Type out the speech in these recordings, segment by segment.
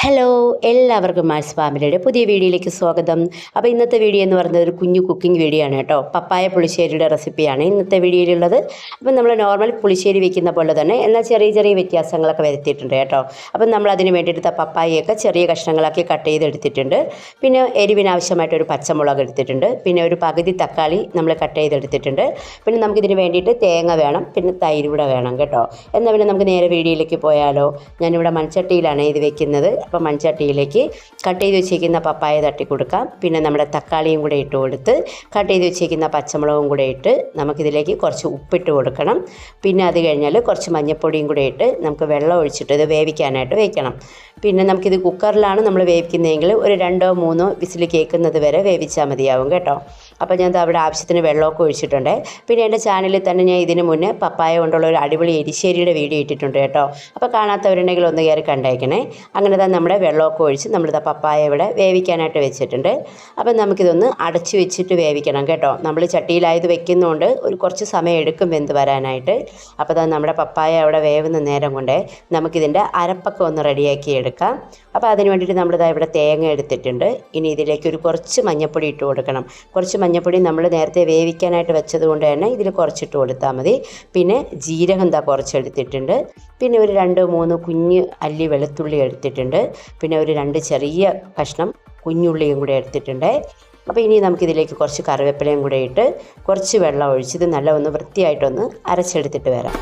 Hello, എല്ലാവർക്കും maths ഫാമിലിയുടെ പുതിയ വീഡിയോയിലേക്ക് സ്വാഗതം. അപ്പോൾ ഇന്നത്തെ വീഡിയോ എന്ന് പറയുന്നത് ഒരു കുഞ്ഞു കുക്കിംഗ് വീഡിയോ ആണ് കേട്ടോ. പപ്പായ പുളിശ്ശേരിയുടെ റെസിപ്പിയാണ് ഇന്നത്തെ വീഡിയോയിലുള്ളത്. അപ്പോൾ നമ്മൾ നോർമൽ പുളിശ്ശേരി വെക്കുന്ന പോലെ തന്നെ എന്നാൽ ചെറിയ ചെറിയ വ്യത്യാസങ്ങളൊക്കെ വരുത്തിയിട്ടുണ്ട് കേട്ടോ. അപ്പം നമ്മൾ അതിന് വേണ്ടിയിട്ട് പപ്പായയൊക്കെ ചെറിയ കഷ്ണങ്ങളാക്കി കട്ട് ചെയ്തെടുത്തിട്ടുണ്ട്. പിന്നെ എരിവിന് ആവശ്യമായിട്ടൊരു പച്ചമുളക് എടുത്തിട്ടുണ്ട്. പിന്നെ ഒരു പകുതി തക്കാളി നമ്മൾ കട്ട് ചെയ്തെടുത്തിട്ടുണ്ട്. പിന്നെ നമുക്കിതിന് വേണ്ടിയിട്ട് തേങ്ങ വേണം, പിന്നെ തൈര് കൂടെ വേണം കേട്ടോ. എന്നാൽ പിന്നെ നമുക്ക് നേരെ വീഡിയോയിലേക്ക് പോയാലോ. ഞാനിവിടെ മൺചട്ടിയിലാണ് ഇത് വെക്കുന്നത്. അപ്പോൾ മൺചട്ടിയിലേക്ക് കട്ട് ചെയ്ത് വെച്ചിരിക്കുന്ന പപ്പായ തട്ടി കൊടുക്കാം. പിന്നെ നമ്മുടെ തക്കാളിയും കൂടെ ഇട്ട് കൊടുത്ത് കട്ട് ചെയ്ത് വെച്ചിരിക്കുന്ന പച്ചമുളകും കൂടെ ഇട്ട് നമുക്കിതിലേക്ക് കുറച്ച് ഉപ്പിട്ട് കൊടുക്കണം. പിന്നെ അത് കഴിഞ്ഞാൽ കുറച്ച് മഞ്ഞൾപ്പൊടിയും കൂടെ ഇട്ട് നമുക്ക് വെള്ളം ഒഴിച്ചിട്ട് ഇത് വേവിക്കാനായിട്ട് വയ്ക്കണം. പിന്നെ നമുക്കിത് കുക്കറിലാണ് നമ്മൾ വേവിക്കുന്നതെങ്കിൽ ഒരു 2-3 വിസിൽ കേൾക്കുന്നത് വരെ വേവിച്ചാൽ മതിയാവും കേട്ടോ. അപ്പോൾ ഞാൻ അവിടെ ആവശ്യത്തിന് വെള്ളമൊക്കെ ഒഴിച്ചിട്ടുണ്ട്. പിന്നെ എൻ്റെ ചാനലിൽ തന്നെ ഞാൻ ഇതിന് മുന്നേ പപ്പായ കൊണ്ടുള്ള ഒരു അടിപൊളി എരിശ്ശേരിയുടെ വീഡിയോ ഇട്ടിട്ടുണ്ട് കേട്ടോ. അപ്പോൾ കാണാത്തവരുണ്ടെങ്കിൽ ഒന്ന് കയറി കണ്ടേക്കണേ. അങ്ങനെ തന്നെ നമ്മുടെ വെള്ളമൊക്കെ ഒഴിച്ച് നമ്മളിത് പപ്പായ ഇവിടെ വേവിക്കാനായിട്ട് വെച്ചിട്ടുണ്ട്. അപ്പം നമുക്കിതൊന്ന് അടച്ച് വെച്ചിട്ട് വേവിക്കണം കേട്ടോ. നമ്മൾ ചട്ടിയിലായത് വെക്കുന്നതുകൊണ്ട് കുറച്ച് സമയം എടുക്കും വെന്ത് വരാനായിട്ട്. അപ്പോൾ അത് നമ്മുടെ പപ്പായ അവിടെ വേവുന്ന നേരം കൊണ്ട് നമുക്കിതിൻ്റെ അരപ്പൊക്കെ ഒന്ന് റെഡിയാക്കി എടുക്കാം. അപ്പോൾ അതിന് വേണ്ടിയിട്ട് നമ്മളിത് ഇവിടെ തേങ്ങ എടുത്തിട്ടുണ്ട്. ഇനി ഇതിലേക്ക് കുറച്ച് മഞ്ഞൾപ്പൊടി ഇട്ട് കൊടുക്കണം. കുറച്ച് മഞ്ഞൾപ്പൊടി നമ്മൾ നേരത്തെ വേവിക്കാനായിട്ട് വെച്ചത് കൊണ്ട് തന്നെ ഇതിൽ കുറച്ചിട്ട് കൊടുത്താൽ മതി. പിന്നെ ജീരകം കുറച്ചെടുത്തിട്ടുണ്ട്. പിന്നെ ഒരു 2-3 കുഞ്ഞ് അല്ലി വെളുത്തുള്ളി എടുത്തിട്ടുണ്ട്. പിന്നെ ഒരു 2 ചെറിയ കഷ്ണം കുഞ്ഞുള്ളിയും കൂടെ എടുത്തിട്ടുണ്ട്. അപ്പോൾ ഇനി നമുക്കിതിലേക്ക് കുറച്ച് കറിവേപ്പിലയും കൂടെ ഇട്ട് കുറച്ച് വെള്ളം ഒഴിച്ചിത് നല്ല ഒന്ന് വൃത്തിയായിട്ടൊന്ന് അരച്ചെടുത്തിട്ട് വരാം.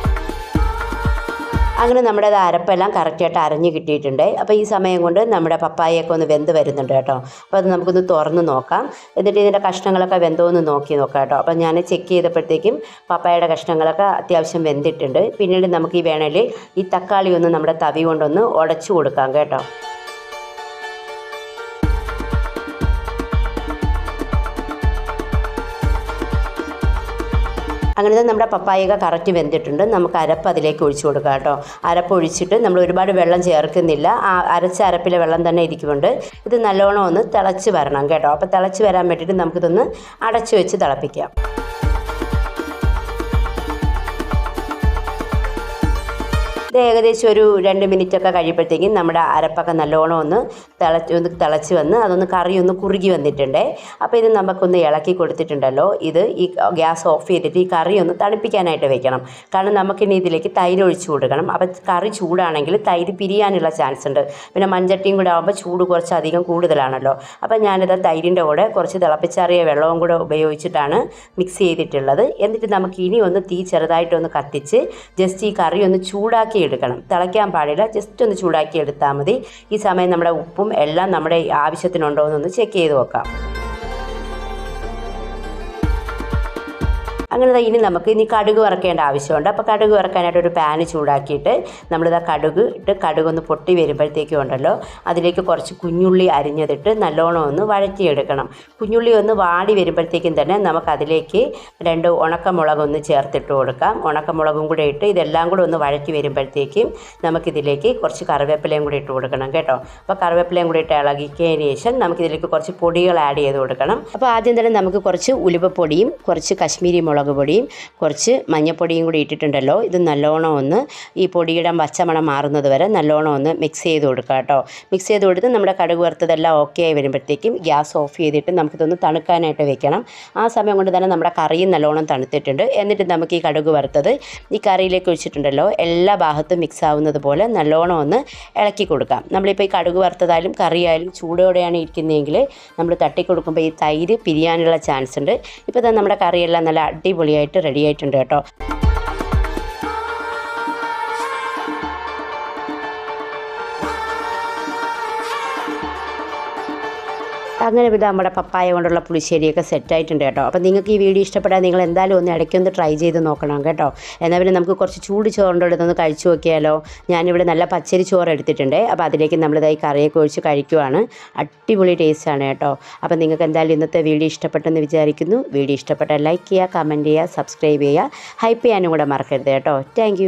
അങ്ങനെ നമ്മുടെ അരപ്പെല്ലാം കറക്റ്റായിട്ട് അരഞ്ഞ് കിട്ടിയിട്ടുണ്ട്. അപ്പോൾ ഈ സമയം കൊണ്ട് നമ്മുടെ പപ്പായയൊക്കെ ഒന്ന് വെന്ത് വരുന്നുണ്ട് കേട്ടോ. അപ്പോൾ അത് നമുക്കൊന്ന് തുറന്ന് നോക്കാം. എന്നിട്ട് ഇതിൻ്റെ കഷ്ണങ്ങളൊക്കെ വെന്തോന്ന് നോക്കാം കേട്ടോ. അപ്പോൾ ഞാൻ ചെക്ക് ചെയ്തപ്പോഴത്തേക്കും പപ്പായയുടെ കഷ്ണങ്ങളൊക്കെ അത്യാവശ്യം വെന്തിട്ടുണ്ട്. പിന്നീട് നമുക്ക് ഈ വേണമെങ്കിൽ ഈ തക്കാളി ഒന്ന് നമ്മുടെ തവി കൊണ്ടൊന്ന് ഉടച്ചു കൊടുക്കാം കേട്ടോ. അങ്ങനെ നമ്മുടെ പപ്പായയൊക്കെ കറക്റ്റ് വെന്തിട്ടുണ്ട്. നമുക്ക് അരപ്പ് അതിലേക്ക് ഒഴിച്ചു കൊടുക്കാം കേട്ടോ. അരപ്പ് ഒഴിച്ചിട്ട് നമ്മൾ ഒരുപാട് വെള്ളം ചേർക്കുന്നില്ല. ആ അരച്ച അരപ്പിലെ വെള്ളം തന്നെ ഇരിക്കുന്നുണ്ട്. ഇത് നല്ലോണം ഒന്ന് തിളച്ച് വരണം കേട്ടോ. അപ്പോൾ തിളച്ച് വരാൻ വേണ്ടിയിട്ട് നമുക്കിതൊന്ന് അടച്ചു വെച്ച് തിളപ്പിക്കാം. ഇത് ഏകദേശം ഒരു 2 മിനിറ്റൊക്കെ കഴിയുമ്പോഴത്തേക്കും നമ്മുടെ അരപ്പൊക്കെ നല്ലോണം ഒന്ന് തിളച്ച് വന്ന് അതൊന്ന് കറി ഒന്ന് കുറുകി വന്നിട്ടുണ്ട്. അപ്പോൾ ഇത് നമുക്കൊന്ന് ഇളക്കി കൊടുത്തിട്ടുണ്ടല്ലോ. ഇത് ഈ ഗ്യാസ് ഓഫ് ചെയ്തിട്ട് ഈ കറി ഒന്ന് തണുപ്പിക്കാനായിട്ട് വെക്കണം. കാരണം നമുക്കിനി ഇതിലേക്ക് തൈര് ഒഴിച്ചു കൊടുക്കണം. അപ്പോൾ കറി ചൂടാണെങ്കിൽ തൈര് പിരിയാനുള്ള ചാൻസ് ഉണ്ട്. പിന്നെ മൺചട്ടിയും കൂടെ ആകുമ്പോൾ ചൂട് കുറച്ച് അധികം കൂടുതലാണല്ലോ. അപ്പോൾ ഞാനിത് തൈരിൻ്റെ കൂടെ കുറച്ച് തിളപ്പിച്ചാറിയ വെള്ളവും കൂടെ ഉപയോഗിച്ചിട്ടാണ് മിക്സ് ചെയ്തിട്ടുള്ളത്. എന്നിട്ട് നമുക്ക് ഇനി ഒന്ന് തീ ചെറുതായിട്ടൊന്ന് കത്തിച്ച് ജസ്റ്റ് ഈ കറി ഒന്ന് ചൂടാക്കി എടുക്കണം. തിളയ്ക്കാൻ പാടില്ല, ജസ്റ്റ് ഒന്ന് ചൂടാക്കി എടുത്താൽ മതി. ഈ സമയം നമ്മുടെ ഉപ്പും എല്ലാം നമ്മുടെ ആവശ്യത്തിനുണ്ടോ എന്നൊന്ന് ചെക്ക് ചെയ്ത് നോക്കാം. അങ്ങനെ ഇനി നമുക്ക് കടുക് വറക്കേണ്ട ആവശ്യമുണ്ട്. അപ്പോൾ കടുക് വറക്കാനായിട്ട് ഒരു പാന് ചൂടാക്കിയിട്ട് നമ്മളിതാ കടുകൊന്ന് പൊട്ടി വരുമ്പോഴത്തേക്കും ഉണ്ടല്ലോ അതിലേക്ക് കുറച്ച് കുഞ്ഞുള്ളി അരിഞ്ഞതിട്ട് നല്ലോണം ഒന്ന് വഴറ്റിയെടുക്കണം. കുഞ്ഞുള്ളി ഒന്ന് വാടി വരുമ്പോഴത്തേക്കും തന്നെ നമുക്കതിലേക്ക് 2 ഉണക്കമുളകൊന്ന് ചേർത്തിട്ട് കൊടുക്കാം. ഉണക്കമുളകും കൂടെ ഇട്ട് ഇതെല്ലാം കൂടെ ഒന്ന് വഴറ്റി വരുമ്പോഴത്തേക്കും നമുക്കിതിലേക്ക് കുറച്ച് കറിവേപ്പിലയും കൂടി ഇട്ട് കൊടുക്കണം കേട്ടോ. അപ്പോൾ കറിവേപ്പിലയും കൂടി ഇട്ട് ഇളകിയതിന് ശേഷം നമുക്കിതിലേക്ക് കുറച്ച് പൊടികൾ ആഡ് ചെയ്ത് കൊടുക്കണം. അപ്പോൾ ആദ്യം തന്നെ നമുക്ക് കുറച്ച് ഉലുവപ്പൊടിയും കുറച്ച് കശ്മീരി മുളക് പൊടിയും കുറച്ച് മഞ്ഞൾപ്പൊടിയും കൂടി ഇട്ടിട്ടുണ്ടല്ലോ. ഇത് നല്ലോണം ഒന്ന് ഈ പൊടിയുടെ പച്ചമണം മാറുന്നത് വരെ നല്ലോണം ഒന്ന് മിക്സ് ചെയ്ത് കൊടുക്കുക കേട്ടോ. മിക്സ് ചെയ്ത് കൊടുത്ത് നമ്മുടെ കടുക് വറുത്തതെല്ലാം ഓക്കെ ആയി വരുമ്പോഴത്തേക്കും ഗ്യാസ് ഓഫ് ചെയ്തിട്ട് നമുക്കിതൊന്ന് തണുക്കാനായിട്ട് വെക്കണം. ആ സമയം കൊണ്ട് തന്നെ നമ്മുടെ കറിയും നല്ലോണം തണുത്തിട്ടുണ്ട്. എന്നിട്ട് നമുക്ക് ഈ കടുക് വറുത്തത് ഈ കറിയിലേക്ക് ഒഴിച്ചിട്ടുണ്ടല്ലോ എല്ലാ ഭാഗത്തും മിക്സ് ആവുന്നത് പോലെ നല്ലോണം ഒന്ന് ഇളക്കി കൊടുക്കാം. നമ്മളിപ്പോൾ ഈ കടുക് വറുത്തതായാലും കറിയായാലും ചൂടോടെയാണ് ഇരിക്കുന്നതെങ്കിൽ നമ്മൾ തട്ടിക്കൊടുക്കുമ്പോൾ ഈ തൈര് പിരിയാനുള്ള ചാൻസ് ഉണ്ട്. ഇപ്പോൾ തന്നെ നമ്മുടെ കറിയെല്ലാം നല്ല അടിപൊളിയായിട്ട് റെഡി ആയിട്ടുണ്ട് കേട്ടോ. അങ്ങനെ നമ്മുടെ പപ്പായ കൊണ്ടുള്ള പുളിശ്ശേരിയൊക്കെ സെറ്റായിട്ടുണ്ട് കേട്ടോ. അപ്പോൾ നിങ്ങൾക്ക് ഈ വീഡിയോ ഇഷ്ടപ്പെട്ടാൽ നിങ്ങൾ എന്തായാലും ഒന്ന് ഇടയ്ക്കൊന്ന് ട്രൈ ചെയ്ത് നോക്കണം കേട്ടോ. എന്നാൽ പിന്നെ നമുക്ക് കുറച്ച് ചൂട് ചോറിൻ്റെ കഴിച്ചു നോക്കിയാലോ. ഞാനിവിടെ നല്ല പച്ചരി ചോറ് എടുത്തിട്ടുണ്ട്. അപ്പോൾ അതിലേക്ക് നമ്മളിതായി കറിയൊക്കെ ഒഴിച്ച് കഴിക്കുവാണ്. അടിപൊളി ടേസ്റ്റാണ് കേട്ടോ. അപ്പോൾ നിങ്ങൾക്ക് എന്തായാലും ഇന്നത്തെ വീഡിയോ ഇഷ്ടപ്പെട്ടെന്ന് വിചാരിക്കുന്നു. വീഡിയോ ഇഷ്ടപ്പെട്ടാൽ ലൈക്ക് ചെയ്യുക, കമൻറ്റ് ചെയ്യുക, സബ്സ്ക്രൈബ് ചെയ്യുക, ഹൈപ്പ് ചെയ്യാനും കൂടെ മറക്കരുത് കേട്ടോ. താങ്ക്